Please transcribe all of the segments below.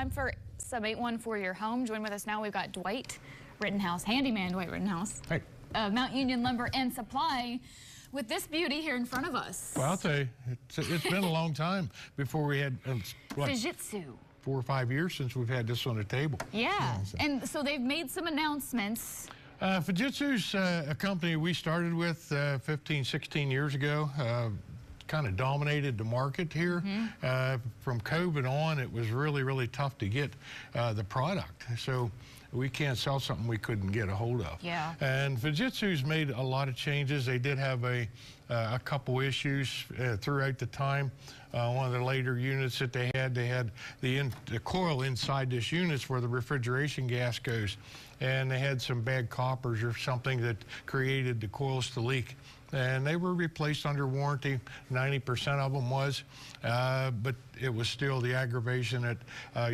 time for some 814 Your Home. Join with us now. We've got Dwight Rittenhouse, handyman Dwight Rittenhouse. Hey. Mount Union Lumber and Supply with this beauty here in front of us. Well, I'll tell you, it's been a long time before we had, what, Fujitsu. 4 or 5 years since we've had this on the table. Yeah, and so they've made some announcements. Fujitsu's a company we started with 15, 16 years ago. Kind of dominated the market here. From COVID on, it was really, really tough to get the product. So we can't sell something we couldn't get a hold of. Yeah. And Fujitsu's made a lot of changes. They did have a couple issues throughout the time. One of the later units that they had the coil inside this unit's where the refrigeration gas goes. And they had some bad coppers or something that created the coils to leak. And they were replaced under warranty. 90% of them was, but it was still the aggravation that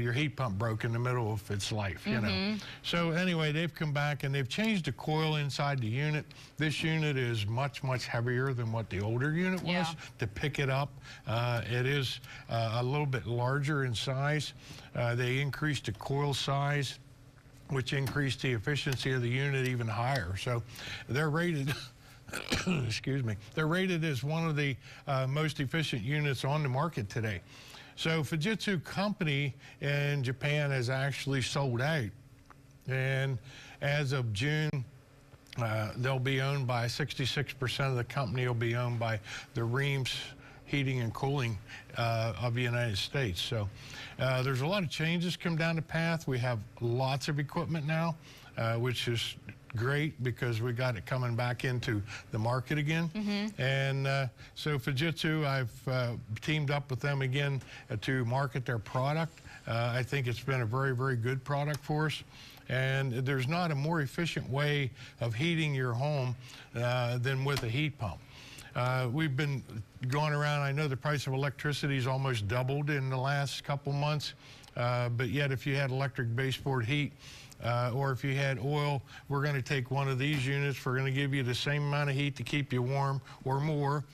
your heat pump broke in the middle of its life, you know. So anyway, they've come back and they've changed the coil inside the unit. This unit is much, much heavier than what the older unit was to pick it up. It is a little bit larger in size. They increased the coil size, which increased the efficiency of the unit even higher. So they're rated excuse me, they're rated as one of the most efficient units on the market today. So Fujitsu company in Japan has actually sold out. And as of June, they'll be owned by 66% of the company will be owned by the Reams Heating and Cooling of the United States. So there's a lot of changes come down the path. We have lots of equipment now, which is great because we got it coming back into the market again. And so Fujitsu, I've teamed up with them again to market their product. I think it's been a very, very good product for us. And there's not a more efficient way of heating your home than with a heat pump. We've been going around, I know the price of electricity has almost doubled in the last couple months, but yet if you had electric baseboard heat, or if you had oil, we're going to take one of these units. We're going to give you the same amount of heat to keep you warm or more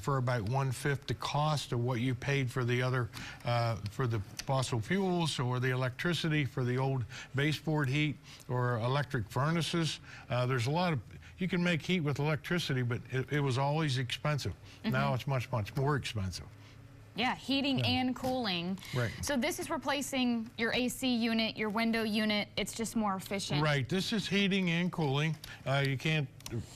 for about 1/5 the cost of what you paid for the other, for the fossil fuels or the electricity for the old baseboard heat or electric furnaces. There's a lot of, you can make heat with electricity, but it was always expensive. Now it's much, much more expensive. Yeah, heating and cooling. Right. So this is replacing your AC unit, your window unit. It's just more efficient. Right. This is heating and cooling. You can't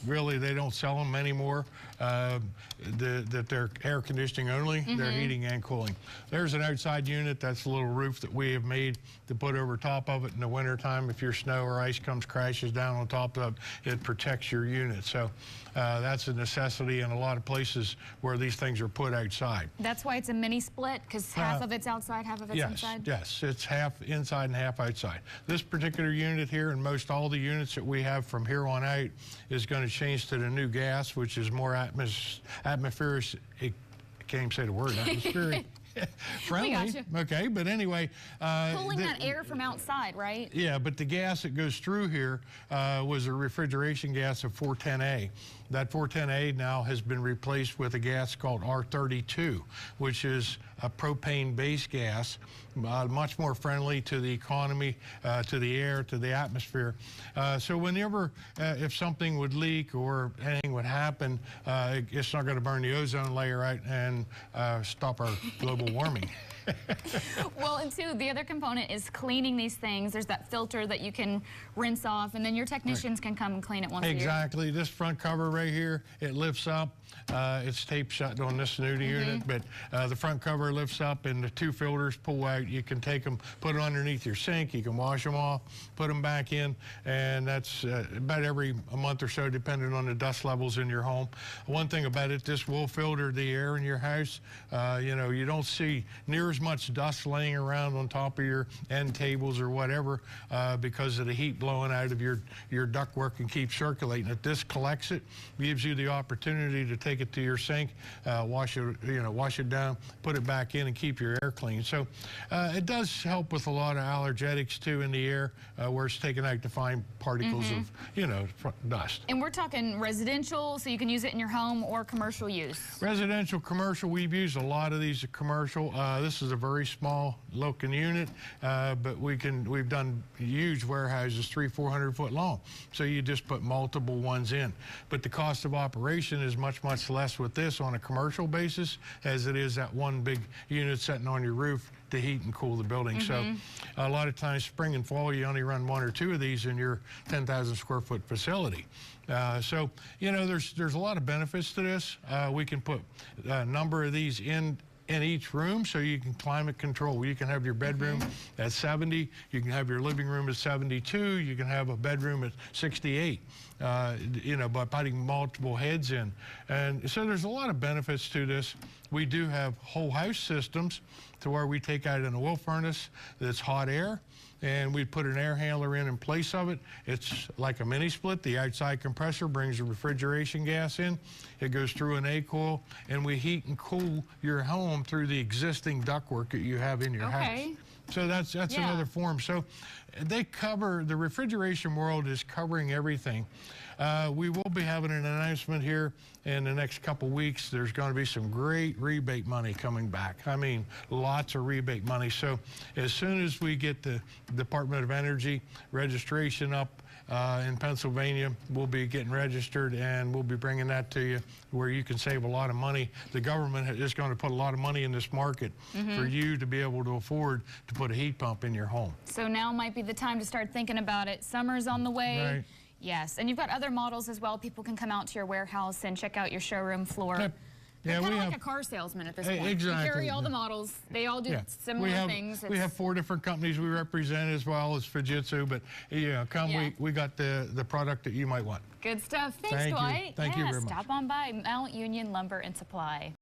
really, they don't sell them anymore, that they're air conditioning only. They're heating and cooling. There's an outside unit. That's a little roof that we have made to put over top of it in the wintertime. If your snow or ice crashes down on top of it, it protects your unit. So that's a necessity in a lot of places where these things are put outside. That's why it's a mini split, because half of it's outside, half of it's inside? Yes, it's half inside and half outside. This particular unit here, and most all the units that we have from here on out, is going to change to the new gas, which is more atmospheric, I can't even say the word, atmospheric. Friendly. We got you. Okay, but anyway. Pulling that air from outside, right? Yeah, but the gas that goes through here was a refrigeration gas of 410A. That 410A now has been replaced with a gas called R32, which is a propane-based gas, much more friendly to the economy, to the air, to the atmosphere. So whenever, if something would leak or anything would happen, it's not going to burn the ozone layer out and stop our global warming. Well, and two, the other component is cleaning these things. There's that filter that you can rinse off, and then your technicians can come and clean it once a year. Exactly. This front cover right here, it lifts up. It's taped shut on this new unit, but the front cover lifts up and the 2 filters pull out. You can take them, put them underneath your sink. You can wash them off, put them back in, and that's about every month or so, depending on the dust levels in your home. One thing about it, this will filter the air in your house. You know, you don't see near as much dust laying around on top of your end tables or whatever because of the heat blowing out of your ductwork and keep circulating it. This collects it, gives you the opportunity to take it to your sink, wash it down, put it back in, and keep your air clean. So it does help with a lot of allergenics too in the air, where it's taking out the fine particles of, you know, dust. And we're talking residential, so you can use it in your home, or commercial use. Residential, commercial. We've used a lot of these at commercial. This is a very small looking unit, but we've done huge warehouses, 300-400 foot long. So you just put multiple ones in. But the cost of operation is much less with this on a commercial basis as it is that one big unit sitting on your roof to heat and cool the building. So a lot of times spring and fall, you only run 1 or 2 of these in your 10,000 square foot facility. So, you know, there's a lot of benefits to this. We can put a number of these in each room, so you can climate control. You can have your bedroom at 70, you can have your living room at 72, you can have a bedroom at 68, you know, by putting multiple heads in. And so there's a lot of benefits to this. We do have whole house systems to where we take out an oil furnace that's hot air, and we put an air handler in place of it. It's like a mini split. The outside compressor brings the refrigeration gas in. It goes through an A-coil, and we heat and cool your home through the existing ductwork that you have in your house. So that's another form. So they cover, the refrigeration world is covering everything. We will be having an announcement here in the next couple weeks. There's going to be some great rebate money coming back. I mean, lots of rebate money. So as soon as we get the Department of Energy registration up in Pennsylvania, we'll be getting registered, and we'll be bringing that to you where you can save a lot of money. The government is going to put a lot of money in this market for you to be able to afford to put a heat pump in your home. So now might be the time to start thinking about it. Summer's on the way. Right. Yes, and you've got other models as well. People can come out to your warehouse and check out your showroom floor. Yep. Yeah, kind of like a car salesman at this point. Exactly. You carry all the models. They all do similar things. We have 4 different companies we represent, as well as Fujitsu, but we got the product that you might want. Good stuff. Thanks, Dwight. Thank you very much. Stop on by Mount Union Lumber and Supply.